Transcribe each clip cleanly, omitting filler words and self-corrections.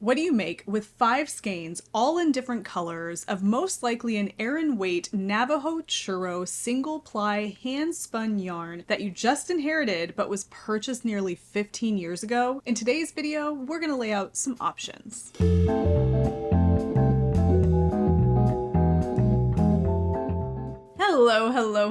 What do you make with 5 skeins, all in different colors, of most likely an Aran weight Navajo-Churro single-ply hand-spun yarn that you just inherited but was purchased nearly 15 years ago? In today's video, we're going to lay out some options.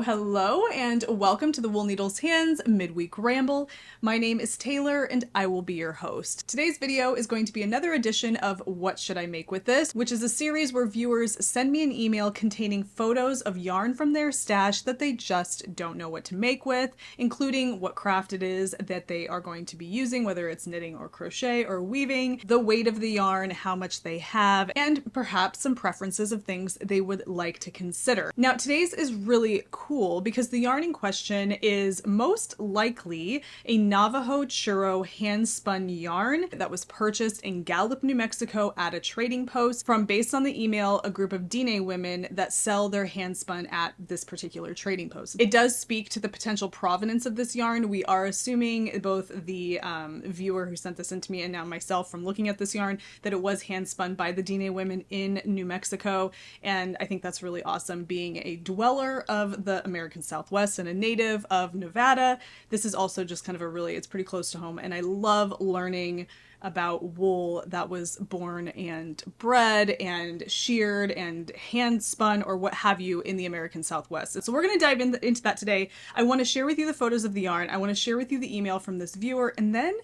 Hello, and welcome to the Wool Needles Hands Midweek Ramble. My name is Taylor, and I will be your host. Today's video is going to be another edition of What Should I Make With This?, which is a series where viewers send me an email containing photos of yarn from their stash that they just don't know what to make with, including what craft it is that they are going to be using, whether it's knitting or crochet or weaving, the weight of the yarn, how much they have, and perhaps some preferences of things they would like to consider. Now, today's is really cool because the yarn in question is most likely a Navajo-Churro hand-spun yarn that was purchased in Gallup, New Mexico at a trading post from, based on the email, a group of Dene women that sell their hand-spun at this particular trading post. It does speak to the potential provenance of this yarn. We are assuming, both the viewer who sent this in to me and now myself from looking at this yarn, that it was hand-spun by the Dene women in New Mexico, and I think that's really awesome. Being a dweller of the American Southwest and a native of Nevada, this is also just kind of it's pretty close to home, and I love learning about wool that was born and bred and sheared and hand spun or what have you in the American Southwest. So we're going to dive into that today. I want to share with you the photos of the yarn. I want to share with you the email from this viewer, and then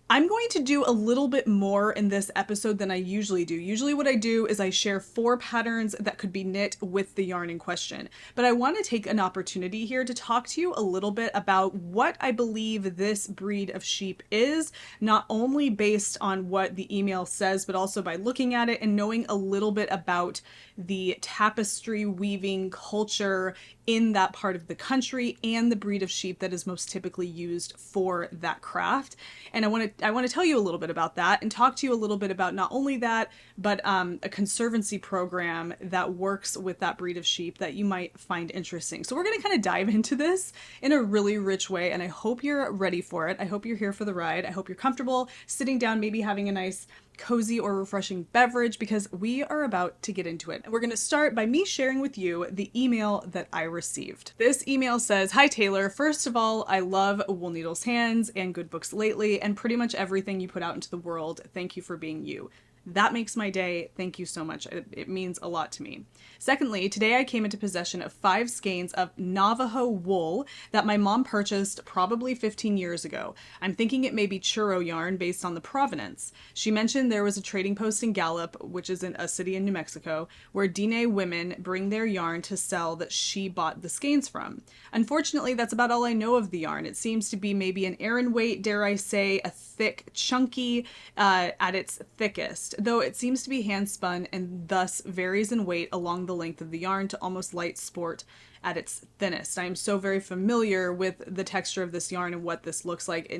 I'm going to do a little bit more in this episode than I usually do. Usually what I do is I share 4 patterns that could be knit with the yarn in question. But I want to take an opportunity here to talk to you a little bit about what I believe this breed of sheep is, not only based on what the email says, but also by looking at it and knowing a little bit about the tapestry weaving culture in that part of the country and the breed of sheep that is most typically used for that craft. And I want to tell you a little bit about that and talk to you a little bit about not only that, but a conservancy program that works with that breed of sheep that you might find interesting. So we're going to kind of dive into this in a really rich way, and I hope you're ready for it. I hope you're here for the ride. I hope you're comfortable sitting down, maybe having a nice cozy or refreshing beverage, because we are about to get into it. We're going to start by me sharing with you the email that I received. This email says, "Hi Taylor, first of all, I love Wool Needles Hands and Good Books Lately and pretty much everything you put out into the world. Thank you for being you. That makes my day. Thank you so much. It means a lot to me. Secondly, today I came into possession of 5 skeins of Navajo wool that my mom purchased probably 15 years ago. I'm thinking it may be churro yarn based on the provenance. She mentioned there was a trading post in Gallup, which is in a city in New Mexico, where Dene women bring their yarn to sell that she bought the skeins from. Unfortunately, that's about all I know of the yarn. It seems to be maybe an Aran weight, dare I say, a thick, chunky at its thickest, though it seems to be hand spun and thus varies in weight along the length of the yarn to almost light sport at its thinnest. I am so very familiar with the texture of this yarn and what this looks like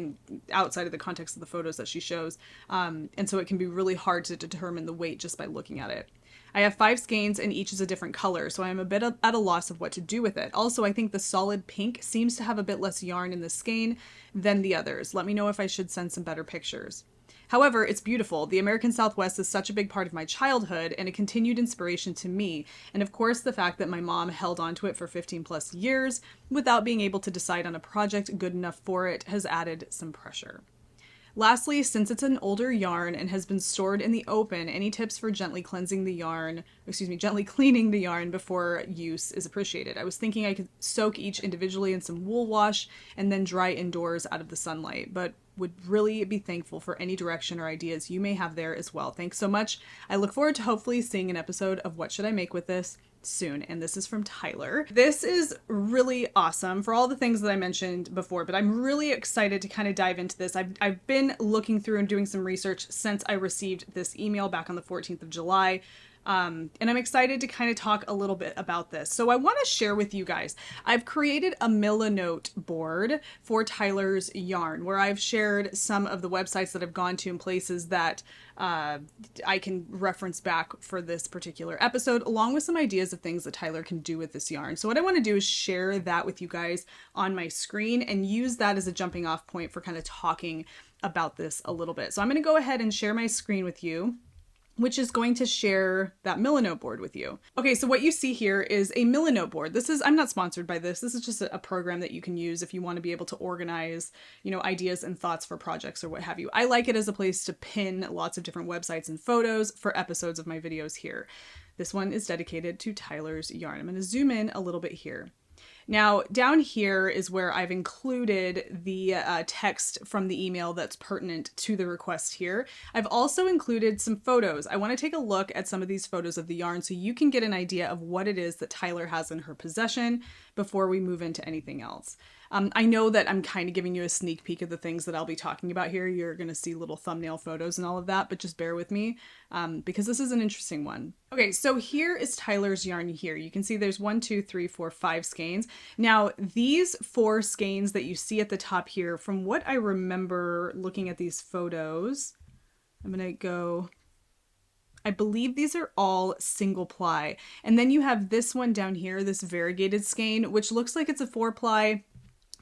outside of the context of the photos that she shows, and so it can be really hard to determine the weight just by looking at it. I have 5 skeins and each is a different color, so I'm a bit at a loss of what to do with it. Also, I think the solid pink seems to have a bit less yarn in the skein than the others. Let me know if I should send some better pictures. However, it's beautiful. The American Southwest is such a big part of my childhood and a continued inspiration to me. And of course, the fact that my mom held onto it for 15 plus years without being able to decide on a project good enough for it has added some pressure. Lastly, since it's an older yarn and has been stored in the open, any tips for gently cleaning the yarn before use is appreciated. I was thinking I could soak each individually in some wool wash and then dry indoors out of the sunlight, but would really be thankful for any direction or ideas you may have there as well. Thanks so much. I look forward to hopefully seeing an episode of What Should I Make With This soon. And this is from Tyler. This is really awesome for all the things that I mentioned before, but I'm really excited to kind of dive into this. I've been looking through and doing some research since I received this email back on the 14th of July. And I'm excited to kind of talk a little bit about this. So I want to share with you guys, I've created a Milanote board for Tyler's yarn where I've shared some of the websites that I've gone to and places that I can reference back for this particular episode, along with some ideas of things that Tyler can do with this yarn. So what I want to do is share that with you guys on my screen and use that as a jumping off point for kind of talking about this a little bit. So I'm going to go ahead and share my screen with you, which is going to share that Milanote board with you. Okay, so what you see here is a Milanote board. I'm not sponsored by this. This is just a program that you can use if you want to be able to organize, ideas and thoughts for projects or what have you. I like it as a place to pin lots of different websites and photos for episodes of my videos here. This one is dedicated to Tyler's yarn. I'm going to zoom in a little bit here. Now, down here is where I've included the text from the email that's pertinent to the request here. I've also included some photos. I want to take a look at some of these photos of the yarn so you can get an idea of what it is that Tyler has in her possession before we move into anything else. I know that I'm kind of giving you a sneak peek of the things that I'll be talking about here. You're going to see little thumbnail photos and all of that, but just bear with me because this is an interesting one. Okay, so here is Tyler's yarn here. You can see there's 1, 2, 3, 4, 5 skeins. Now, these 4 skeins that you see at the top here, from what I remember looking at these photos, I'm going to go... I believe these are all single ply. And then you have this one down here, this variegated skein, which looks like it's a 4 ply,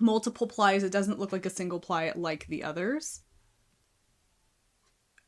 multiple plies. It doesn't look like a single ply like the others.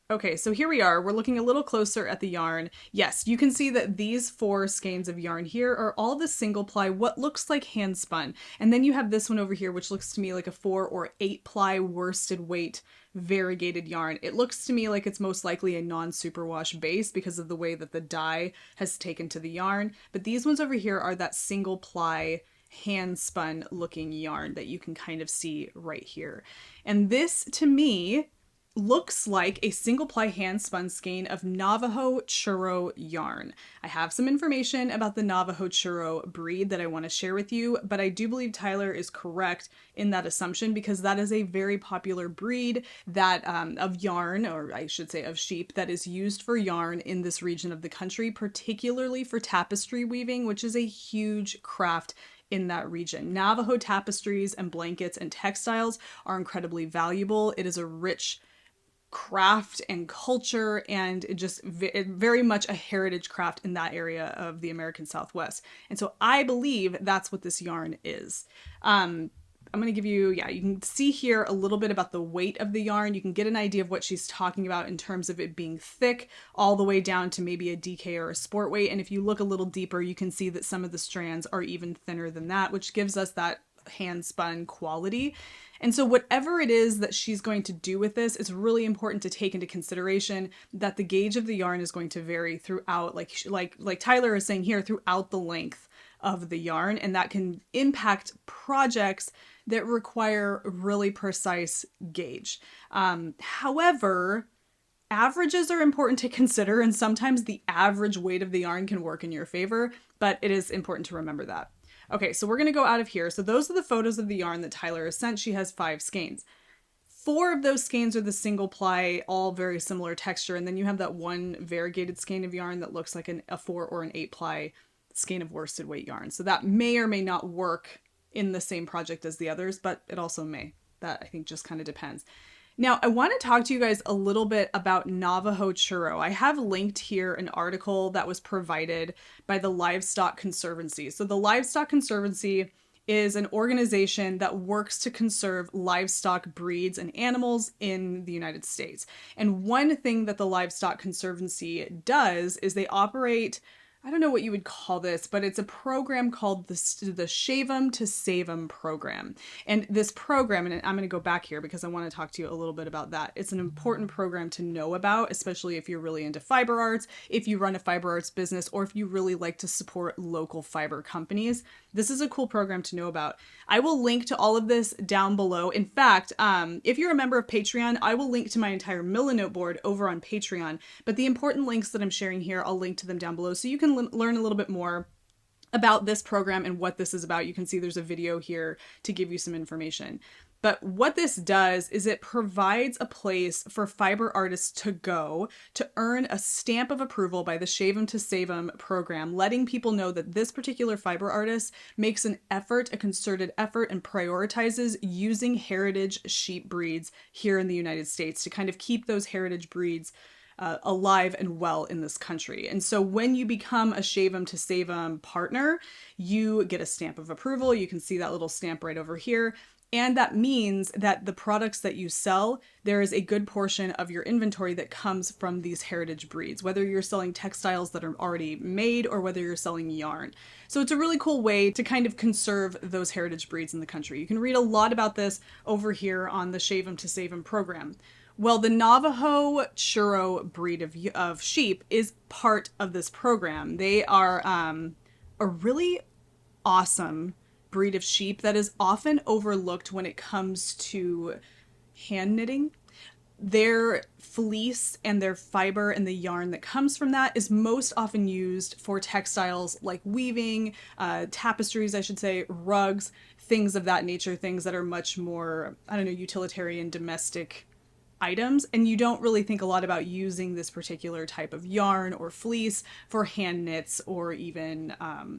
Okay, so here we are. We're looking a little closer at the yarn. Yes, you can see that these 4 skeins of yarn here are all the single ply, what looks like hand spun. And then you have this one over here, which looks to me like a 4 or 8 ply worsted weight variegated yarn. It looks to me like it's most likely a non-superwash base because of the way that the dye has taken to the yarn. But these ones over here are that single ply hand spun looking yarn that you can kind of see right here. And this to me looks like a single ply hand spun skein of Navajo-Churro yarn. I have some information about the Navajo-Churro breed that I want to share with you, but I do believe Tyler is correct in that assumption because that is a very popular breed that of yarn, or I should say of sheep, that is used for yarn in this region of the country, particularly for tapestry weaving, which is a huge craft in that region. Navajo tapestries and blankets and textiles are incredibly valuable. It is a rich craft and culture and just very much a heritage craft in that area of the American Southwest. And so I believe that's what this yarn is. I'm going to give you, you can see here a little bit about the weight of the yarn. You can get an idea of what she's talking about in terms of it being thick all the way down to maybe a DK or a sport weight. And if you look a little deeper, you can see that some of the strands are even thinner than that, which gives us that hand spun quality. And so whatever it is that she's going to do with this, it's really important to take into consideration that the gauge of the yarn is going to vary throughout, like Tyler is saying here, throughout the length of the yarn, and that can impact projects that require really precise gauge. However, averages are important to consider, and sometimes the average weight of the yarn can work in your favor, but it is important to remember that. Okay, so we're going to go out of here. So those are the photos of the yarn that Tyler has sent. She has 5 skeins. 4 of those skeins are the single ply, all very similar texture. And then you have that one variegated skein of yarn that looks like a 4 or an 8 ply skein of worsted weight yarn. So that may or may not work in the same project as the others, but it also may. That I think just kind of depends. Now, I want to talk to you guys a little bit about Navajo-Churro. I have linked here an article that was provided by the Livestock Conservancy. So the Livestock Conservancy is an organization that works to conserve livestock breeds and animals in the United States. And one thing that the Livestock Conservancy does is they operate, I don't know what you would call this, but it's a program called the Shave 'em to Save 'em program. And this program, and I'm going to go back here because I want to talk to you a little bit about that. It's an important program to know about, especially if you're really into fiber arts, if you run a fiber arts business, or if you really like to support local fiber companies. This is a cool program to know about. I will link to all of this down below. In fact, if you're a member of Patreon, I will link to my entire Milanote board over on Patreon. But the important links that I'm sharing here, I'll link to them down below so you can learn a little bit more about this program and what this is about. You can see there's a video here to give you some information. But what this does is it provides a place for fiber artists to go to earn a stamp of approval by the Shave 'em to Save 'em program, letting people know that this particular fiber artist makes an effort, a concerted effort, and prioritizes using heritage sheep breeds here in the United States to kind of keep those heritage breeds alive and well in this country. And so when you become a Shave 'em to Save 'em partner, you get a stamp of approval. You can see that little stamp right over here. And that means that the products that you sell, there is a good portion of your inventory that comes from these heritage breeds, whether you're selling textiles that are already made or whether you're selling yarn. So it's a really cool way to kind of conserve those heritage breeds in the country. You can read a lot about this over here on the Shave 'em to Save 'em program. Well, the Navajo-Churro breed of sheep is part of this program. They are a really awesome breed of sheep that is often overlooked when it comes to hand knitting. Their fleece and their fiber and the yarn that comes from that is most often used for textiles like weaving, tapestries, I should say, rugs, things of that nature, things that are much more, I don't know, utilitarian, domestic items, and you don't really think a lot about using this particular type of yarn or fleece for hand knits or even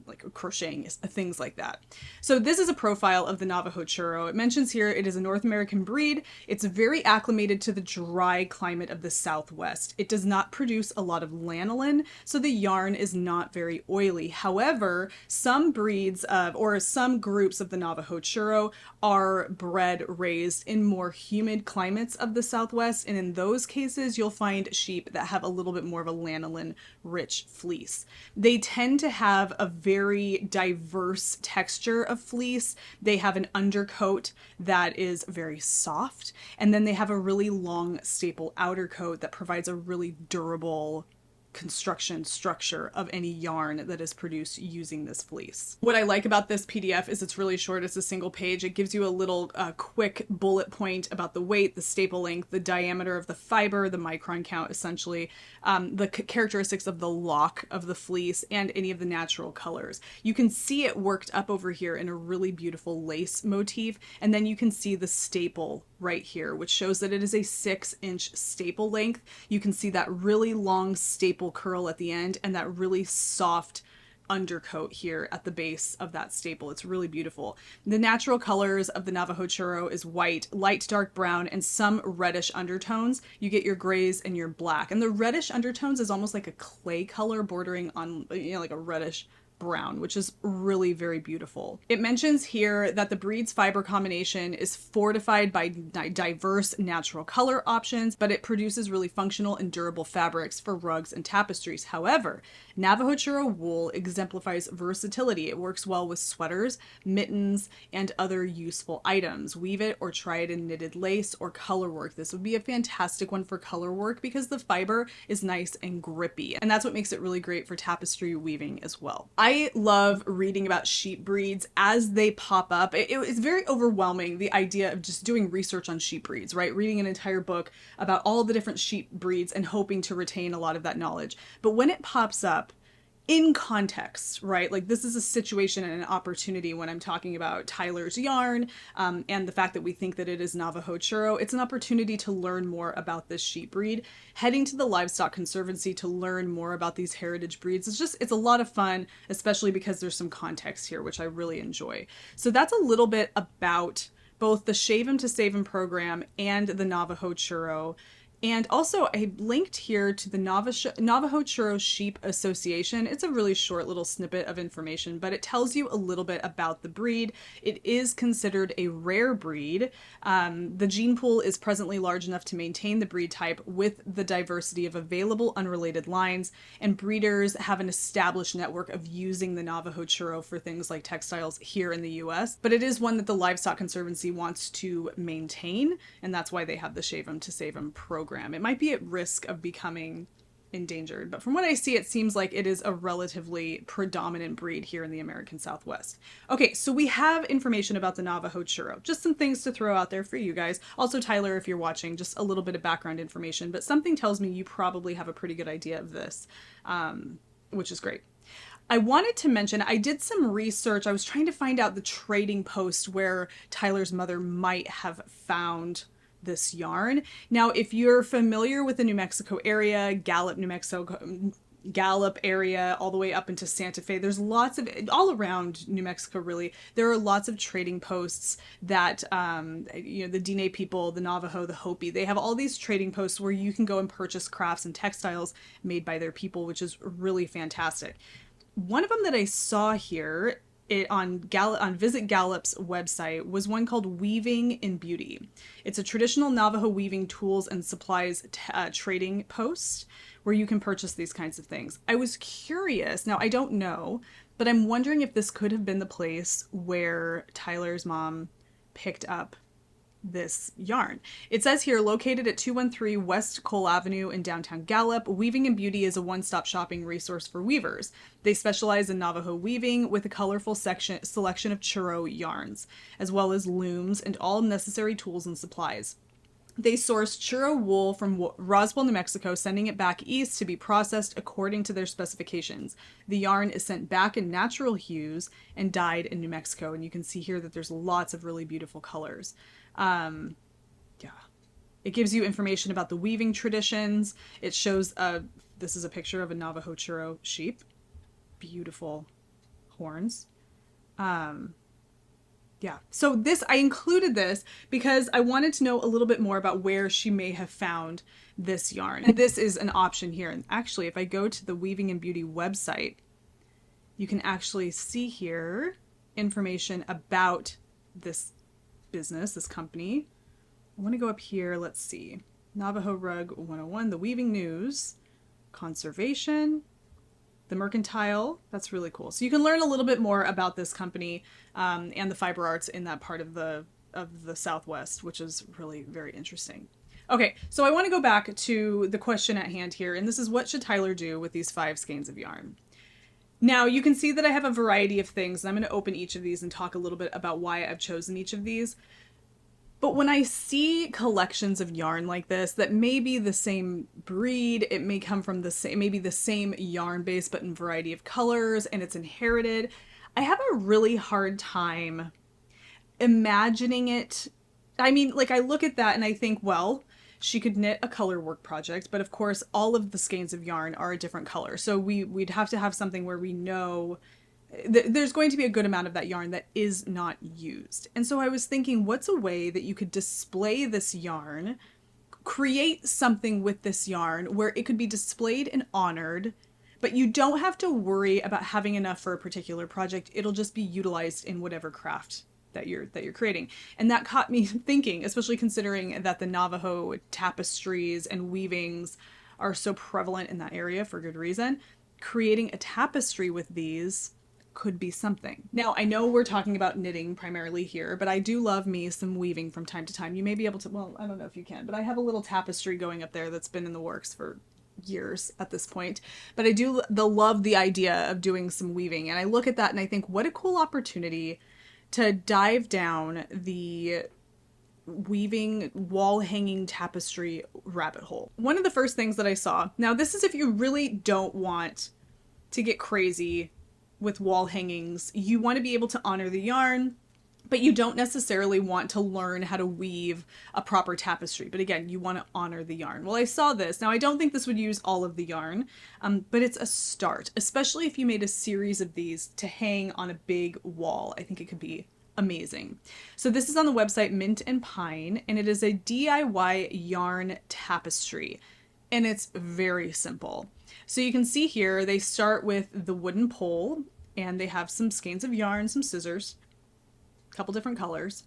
like crocheting, things like that. So this is a profile of the Navajo-Churro. It mentions here it is a North American breed. It's very acclimated to the dry climate of the Southwest. It does not produce a lot of lanolin, so the yarn is not very oily. However, some breeds of, or some groups of the Navajo-Churro are bred, raised in more humid climates of the Southwest, and in those cases you'll find sheep that have a little bit more of a lanolin rich fleece. They tend to have a very diverse texture of fleece. They have an undercoat that is very soft, and then they have a really long staple outer coat that provides a really durable construction structure of any yarn that is produced using this fleece. What I like about this PDF is it's really short. It's a single page. It gives you a little quick bullet point about the weight, the staple length, the diameter of the fiber, the micron count, essentially, the characteristics of the lock of the fleece, and any of the natural colors. You can see it worked up over here in a really beautiful lace motif, and then you can see the staple right here, which shows that it is a 6-inch staple length. You can see that really long staple curl at the end and that really soft undercoat here at the base of that staple. It's really beautiful. The natural colors of the Navajo-Churro is white, light dark brown, and some reddish undertones. You get your grays and your black. And the reddish undertones is almost like a clay color bordering on, you know, like a reddish brown, which is really very beautiful. It mentions here that the breed's fiber combination is fortified by diverse natural color options, but it produces really functional and durable fabrics for rugs and tapestries. However, Navajo-Churro wool exemplifies versatility. It works well with sweaters, mittens, and other useful items. Weave it or try it in knitted lace or color work. This would be a fantastic one for color work because the fiber is nice and grippy, and that's what makes it really great for tapestry weaving as well. I love reading about sheep breeds as they pop up. It's very overwhelming, the idea of just doing research on sheep breeds, right? Reading an entire book about all the different sheep breeds and hoping to retain a lot of that knowledge. But when it pops up in context, right? Like this is a situation and an opportunity when I'm talking about Tyler's yarn and the fact that we think that it is Navajo-Churro. It's an opportunity to learn more about this sheep breed. Heading to the Livestock Conservancy to learn more about these heritage breeds, it's a lot of fun, especially because there's some context here, which I really enjoy. So that's a little bit about both the Shave 'em to Save 'em program and the Navajo-Churro. And also I linked here to the Navajo-Churro Sheep Association. It's a really short little snippet of information, but it tells you a little bit about the breed. It is considered a rare breed. The gene pool is presently large enough to maintain the breed type with the diversity of available unrelated lines, and breeders have an established network of using the Navajo-Churro for things like textiles here in the US, but it is one that the Livestock Conservancy wants to maintain, and that's why they have the Shave 'em to Save 'em program. It might be at risk of becoming endangered, but from what I see, it seems like it is a relatively predominant breed here in the American Southwest. Okay, so we have information about the Navajo-Churro. Just some things to throw out there for you guys. Also, Tyler, if you're watching, just a little bit of background information, but something tells me you probably have a pretty good idea of this, which is great. I wanted to mention, I did some research. I was trying to find out the trading post where Tyler's mother might have found this yarn. Now, if you're familiar with the New Mexico area, Gallup, New Mexico, Gallup area, all the way up into Santa Fe, there's lots of, all around New Mexico really, there are lots of trading posts that, you know, the Diné people, the Navajo, the Hopi, they have all these trading posts where you can go and purchase crafts and textiles made by their people, which is really fantastic. One of them that I saw here it on Visit Gallup's website was one called Weaving in Beauty. It's a traditional Navajo weaving tools and supplies trading post where you can purchase these kinds of things. I was curious. Now, I don't know, but I'm wondering if this could have been the place where Tyler's mom picked up this yarn. It says here, located at 213 West Cole Avenue in downtown Gallup, Weaving in Beauty is a one-stop shopping resource for weavers. They specialize in Navajo weaving with a colorful selection of churro yarns, as well as looms and all necessary tools and supplies. They source churro wool from Roswell, New Mexico, sending it back east to be processed according to their specifications. The yarn is sent back in natural hues and dyed in New Mexico. And you can see here that there's lots of really beautiful colors. Yeah. It gives you information about the weaving traditions. It shows, this is a picture of a Navajo-Churro sheep. Beautiful horns. Yeah, so I included this because I wanted to know a little bit more about where she may have found this yarn. And this is an option here. And actually, if I go to the Weaving in Beauty website, you can actually see here information about this business, this company. I want to go up here. Let's see. Navajo Rug 101, the Weaving News, Conservation, the Mercantile. That's really cool. So you can learn a little bit more about this company and the fiber arts in that part of the Southwest, which is really very interesting. Okay, so I want to go back to the question at hand here, and this is, what should Tyler do with these 5 skeins of yarn? Now, you can see that I have a variety of things, and I'm going to open each of these and talk a little bit about why I've chosen each of these. But when I see collections of yarn like this, that may be the same breed, it may come from maybe the same yarn base, but in a variety of colors, and it's inherited, I have a really hard time imagining it. I mean, like, I look at that and I think, well, she could knit a color work project, but of course, all of the skeins of yarn are a different color. So we'd have to have something where we know there's going to be a good amount of that yarn that is not used. And so I was thinking, what's a way that you could display this yarn, create something with this yarn where it could be displayed and honored, but you don't have to worry about having enough for a particular project. It'll just be utilized in whatever craft that you're creating. And that caught me thinking, especially considering that the Navajo tapestries and weavings are so prevalent in that area for good reason. Creating a tapestry with these could be something. Now, I know we're talking about knitting primarily here, but I do love me some weaving from time to time. You may be able to, well, I don't know if you can, but I have a little tapestry going up there that's been in the works for years at this point. But I do love the idea of doing some weaving. And I look at that and I think, what a cool opportunity to dive down the weaving wall hanging tapestry rabbit hole. One of the first things that I saw, now this is if you really don't want to get crazy with wall hangings, you want to be able to honor the yarn, but you don't necessarily want to learn how to weave a proper tapestry. But again, you want to honor the yarn. Well, I saw this. Now, I don't think this would use all of the yarn, but it's a start, especially if you made a series of these to hang on a big wall. I think it could be amazing. So this is on the website Mint and Pine, and it is a DIY yarn tapestry, and it's very simple. So you can see here, they start with the wooden pole, and they have some skeins of yarn, some scissors, a couple different colors,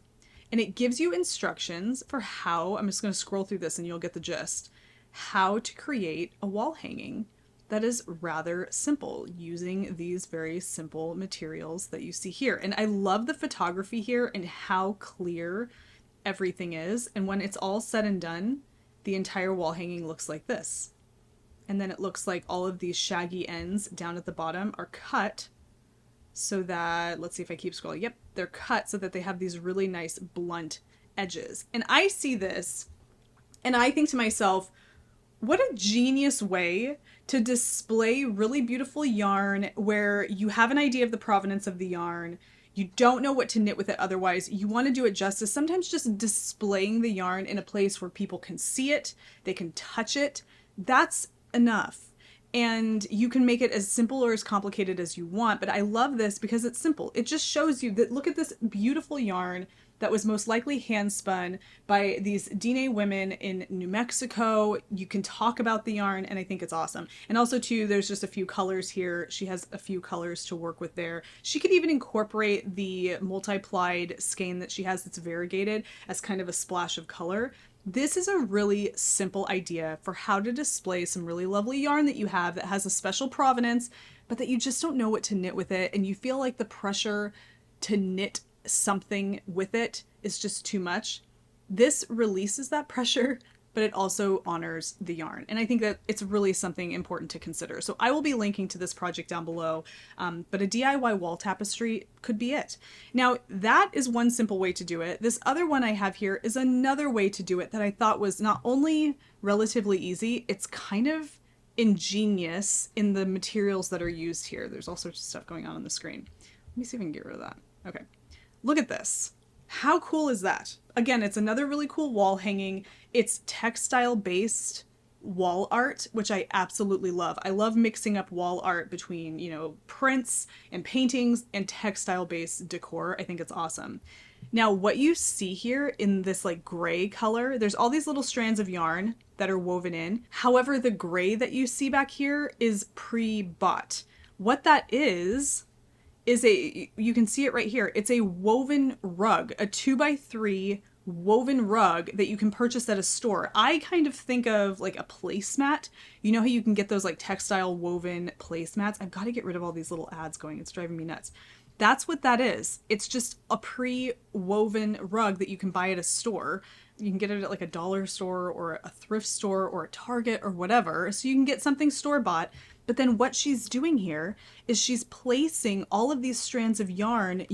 and it gives you instructions for how, I'm just going to scroll through this and you'll get the gist, how to create a wall hanging that is rather simple using these very simple materials that you see here. And I love the photography here and how clear everything is. And when it's all said and done, the entire wall hanging looks like this. And then it looks like all of these shaggy ends down at the bottom are cut so that, let's see if I keep scrolling. Yep, they're cut so that they have these really nice blunt edges. And I see this and I think to myself, what a genius way to display really beautiful yarn where you have an idea of the provenance of the yarn. You don't know what to knit with it otherwise. You want to do it justice. Sometimes just displaying the yarn in a place where people can see it, they can touch it, that's enough. And you can make it as simple or as complicated as you want. But I love this because it's simple. It just shows you that, look at this beautiful yarn that was most likely hand spun by these Diné women in New Mexico. You can talk about the yarn, and I think it's awesome. And also too, there's just a few colors here. She has a few colors to work with there. She could even incorporate the multi-plied skein that she has that's variegated as kind of a splash of color. This is a really simple idea for how to display some really lovely yarn that you have that has a special provenance, but that you just don't know what to knit with it, and you feel like the pressure to knit something with it is just too much. This releases that pressure, but it also honors the yarn. And I think that it's really something important to consider. So I will be linking to this project down below, but a DIY wall tapestry could be it. Now, that is one simple way to do it. This other one I have here is another way to do it that I thought was not only relatively easy, it's kind of ingenious in the materials that are used here. There's all sorts of stuff going on the screen. Let me see if I can get rid of that. Okay. Look at this. How cool is that? Again, it's another really cool wall hanging. It's textile based wall art, which I absolutely love. I love mixing up wall art between, you know, prints and paintings and textile based decor. I think it's awesome. Now, what you see here in this like gray color, there's all these little strands of yarn that are woven in. However, the gray that you see back here is pre-bought. What that is you can see it right here. It's a woven rug, a 2x3 woven rug that you can purchase at a store. I kind of think of like a placemat. You know how you can get those like textile woven placemats? I've got to get rid of all these little ads going. It's driving me nuts. That's what that is. It's just a pre-woven rug that you can buy at a store. You can get it at like a dollar store or a thrift store or a Target or whatever. So you can get something store-bought. But then what she's doing here is she's placing all of these strands of yarn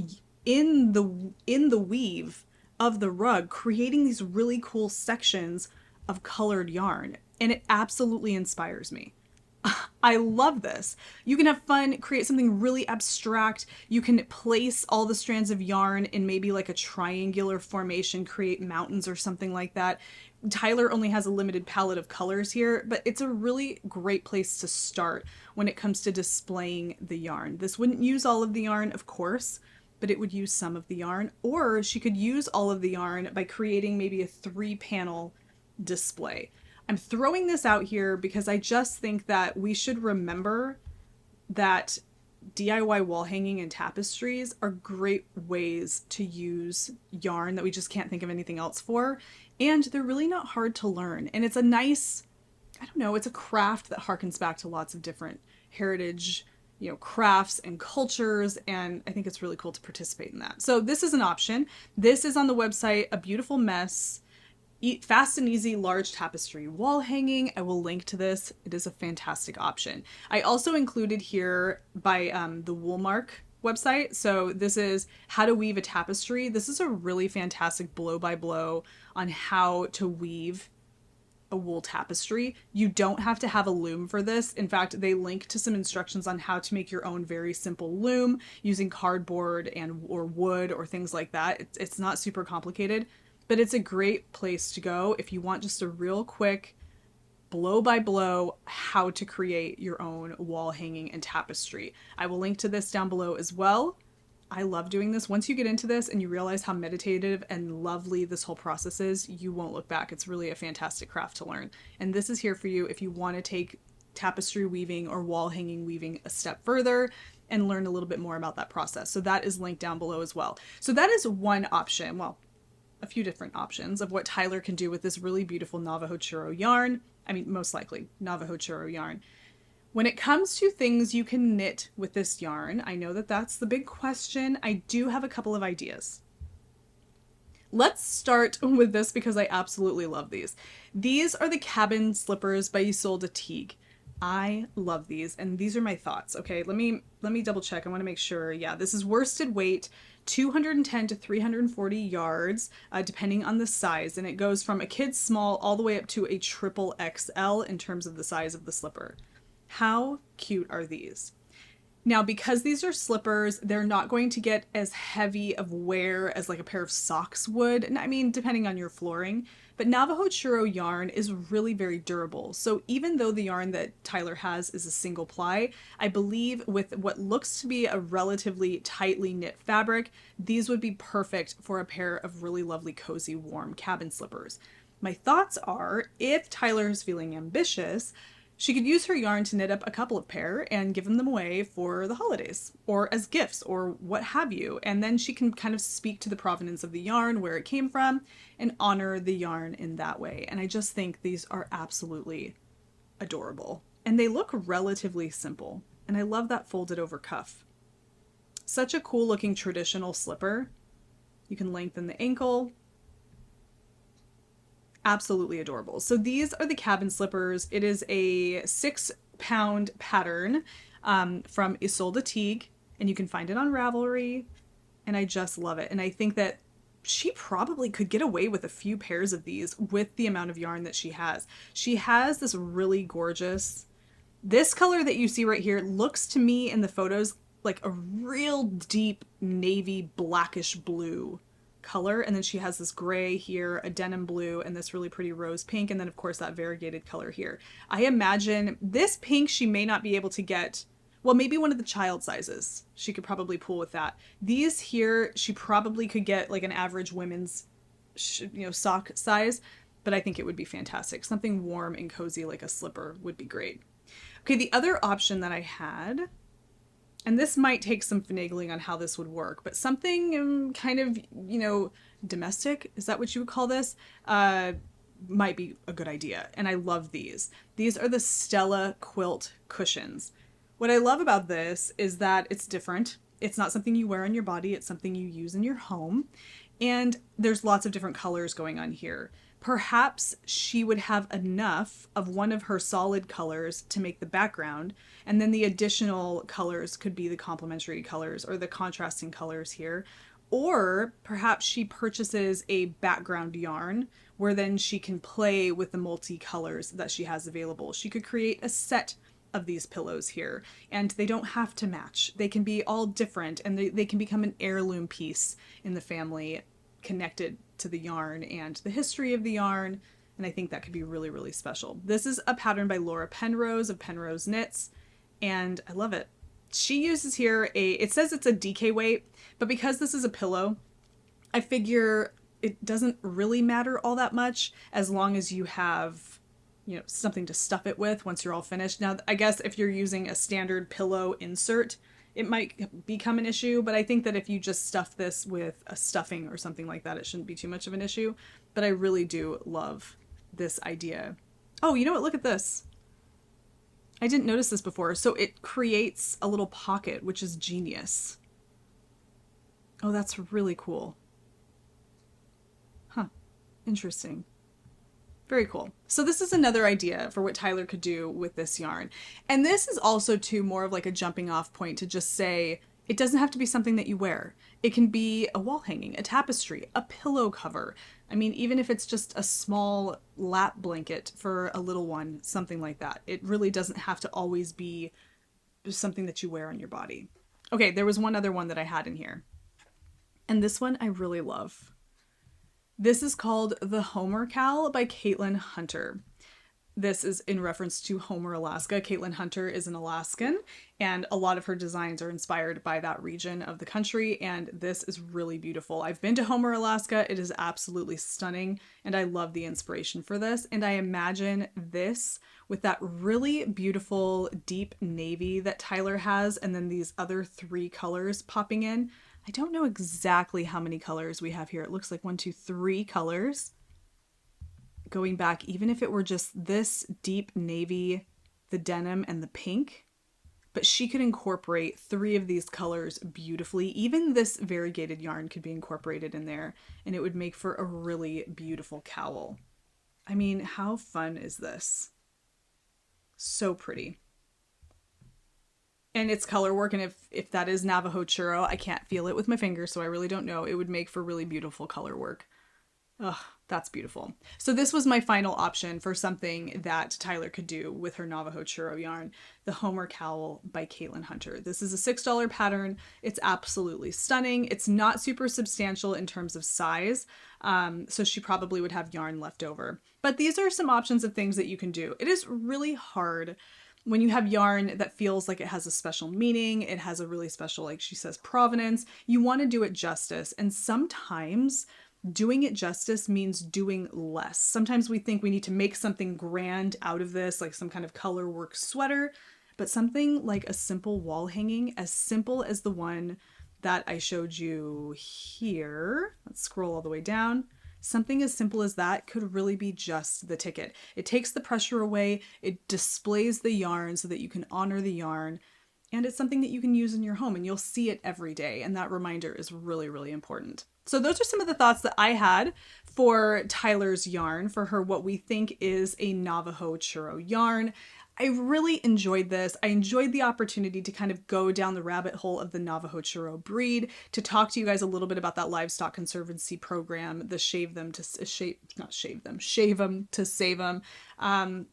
in the weave of the rug, creating these really cool sections of colored yarn. And it absolutely inspires me. I love this. You can have fun, create something really abstract. You can place all the strands of yarn in maybe like a triangular formation, create mountains or something like that. Tyler only has a limited palette of colors here, but it's a really great place to start when it comes to displaying the yarn. This wouldn't use all of the yarn, of course, but it would use some of the yarn, or she could use all of the yarn by creating maybe a 3-panel display. I'm throwing this out here because I just think that we should remember that DIY wall hanging and tapestries are great ways to use yarn that we just can't think of anything else for. And they're really not hard to learn. And it's a nice, I don't know, it's a craft that harkens back to lots of different heritage, you know, crafts and cultures. And I think it's really cool to participate in that. So this is an option. This is on the website, A Beautiful Mess. Fast and easy large tapestry wall hanging. I will link to this. It is a fantastic option. I also included here by the Woolmark website. So this is how to weave a tapestry. This is a really fantastic blow by blow on how to weave a wool tapestry. You don't have to have a loom for this. In fact, they link to some instructions on how to make your own very simple loom using cardboard or wood or things like that. It's not super complicated. But it's a great place to go if you want just a real quick blow by blow how to create your own wall hanging and tapestry. I will link to this down below as well. I love doing this. Once you get into this and you realize how meditative and lovely this whole process is, you won't look back. It's really a fantastic craft to learn. And this is here for you if you want to take tapestry weaving or wall hanging weaving a step further and learn a little bit more about that process. So that is linked down below as well. So that is one option. Well, a few different options of what Tyler can do with this really beautiful Navajo-Churro yarn. I mean, most likely Navajo-Churro yarn. When it comes to things you can knit with this yarn, I know that that's the big question. I do have a couple of ideas. Let's start with this because I absolutely love these. These are the cabin slippers by Isolde Teague. I love these, and these are my thoughts. Okay, let me double check. I want to make sure. Yeah, this is worsted weight, 210 to 340 yards, depending on the size, and it goes from a kid's small all the way up to a triple XL in terms of the size of the slipper. How cute are these? Now, because these are slippers, they're not going to get as heavy of wear as like a pair of socks would. And I mean, depending on your flooring, but Navajo-Churro yarn is really very durable. So even though the yarn that Tyler has is a single ply, I believe with what looks to be a relatively tightly knit fabric, these would be perfect for a pair of really lovely, cozy, warm cabin slippers. My thoughts are, if Tyler is feeling ambitious, she could use her yarn to knit up a couple of pair and give them away for the holidays or as gifts or what have you. And then she can kind of speak to the provenance of the yarn, where it came from, and honor the yarn in that way. And I just think these are absolutely adorable. And they look relatively simple. And I love that folded over cuff. Such a cool looking traditional slipper. You can lengthen the ankle. Absolutely adorable. So these are the cabin slippers. It is a 6-pound pattern from Isolde Teague, and you can find it on Ravelry, and I just love it. And I think that she probably could get away with a few pairs of these with the amount of yarn that she has. She has this really gorgeous, this color that you see right here looks to me in the photos like a real deep navy blackish blue color, and then she has this gray here, a denim blue, and this really pretty rose pink, and then of course that variegated color here. I imagine this pink she may not be able to get, well, maybe one of the child sizes she could probably pull with that. These here she probably could get like an average women's sock size, but I think it would be fantastic. Something warm and cozy like a slipper would be great. Okay, the other option that I had, and this might take some finagling on how this would work, but something kind of, domestic, is that what you would call this? Might be a good idea. And I love these. These are the Stella quilt cushions. What I love about this is that it's different. It's not something you wear on your body. It's something you use in your home. And there's lots of different colors going on here. Perhaps she would have enough of one of her solid colors to make the background, and then the additional colors could be the complementary colors or the contrasting colors here. Or perhaps she purchases a background yarn where then she can play with the multi-colors that she has available. She could create a set of these pillows here, and they don't have to match. They can be all different, and they can become an heirloom piece in the family, connected to the yarn and the history of the yarn, and I think that could be really, really special. This is a pattern by Laura Penrose of Penrose Knits, and I love it. She uses here it says it's a DK weight, but because this is a pillow, I figure it doesn't really matter all that much as long as you have, something to stuff it with once you're all finished. Now, I guess if you're using a standard pillow insert, it might become an issue, but I think that if you just stuff this with a stuffing or something like that, it shouldn't be too much of an issue. But I really do love this idea. Oh, you know what? Look at this. I didn't notice this before. So it creates a little pocket, which is genius. Oh, that's really cool. Huh. Interesting. Very cool. So this is another idea for what Tyler could do with this yarn. And this is also too more of like a jumping off point to just say, it doesn't have to be something that you wear. It can be a wall hanging, a tapestry, a pillow cover. I mean, even if it's just a small lap blanket for a little one, something like that. It really doesn't have to always be something that you wear on your body. Okay, there was one other one that I had in here. And this one I really love. This is called The Homer Cowl by Caitlin Hunter. This is in reference to Homer, Alaska. Caitlin Hunter is an Alaskan, and a lot of her designs are inspired by that region of the country, and this is really beautiful. I've been to Homer, Alaska. It is absolutely stunning, and I love the inspiration for this, and I imagine this with that really beautiful deep navy that Tyler has, and then these other 3 colors popping in. I don't know exactly how many colors we have here. It looks like 1, 2, 3 colors. Going back, even if it were just this deep navy, the denim, and the pink, but she could incorporate 3 of these colors beautifully. Even this variegated yarn could be incorporated in there, and it would make for a really beautiful cowl. I mean, how fun is this? So pretty. And it's color work, and if that is Navajo-Churro, I can't feel it with my fingers, so I really don't know. It would make for really beautiful color work. Ugh, that's beautiful. So this was my final option for something that Tyler could do with her Navajo-Churro yarn, the Homer Cowl by Caitlin Hunter. This is a $6 pattern. It's absolutely stunning. It's not super substantial in terms of size, so she probably would have yarn left over. But these are some options of things that you can do. It is really hard when you have yarn that feels like it has a special meaning, it has a really special, like she says, provenance. You want to do it justice, and sometimes doing it justice means doing less. Sometimes we think we need to make something grand out of this, like some kind of color work sweater, but something like a simple wall hanging, as simple as the one that I showed you here. Let's scroll all the way down. Something as simple as that could really be just the ticket. It takes the pressure away, it displays the yarn so that you can honor the yarn, and it's something that you can use in your home and you'll see it every day. And that reminder is really, really important. So those are some of the thoughts that I had for Tyler's yarn, for her what we think is a Navajo-Churro yarn. I really enjoyed this. I enjoyed the opportunity to kind of go down the rabbit hole of the Navajo-Churro breed, to talk to you guys a little bit about that livestock conservancy program, the shave them to save them,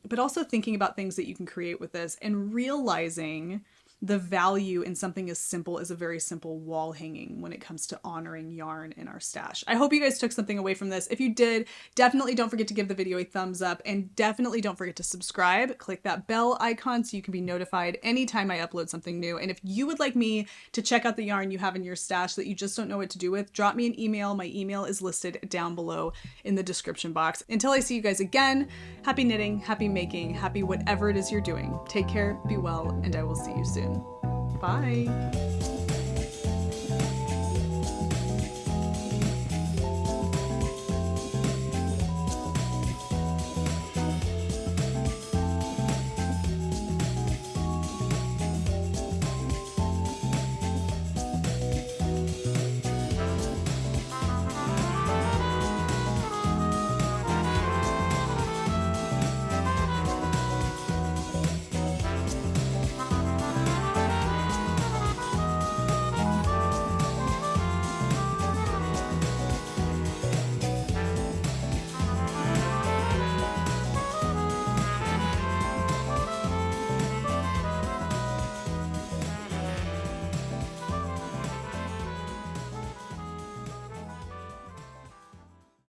but also thinking about things that you can create with this and realizing the value in something as simple as a very simple wall hanging when it comes to honoring yarn in our stash. I hope you guys took something away from this. If you did, definitely don't forget to give the video a thumbs up, and definitely don't forget to subscribe. Click that bell icon so you can be notified anytime I upload something new. And if you would like me to check out the yarn you have in your stash that you just don't know what to do with, drop me an email. My email is listed down below in the description box. Until I see you guys again, happy knitting, happy making, happy whatever it is you're doing. Take care, be well, and I will see you soon. Bye.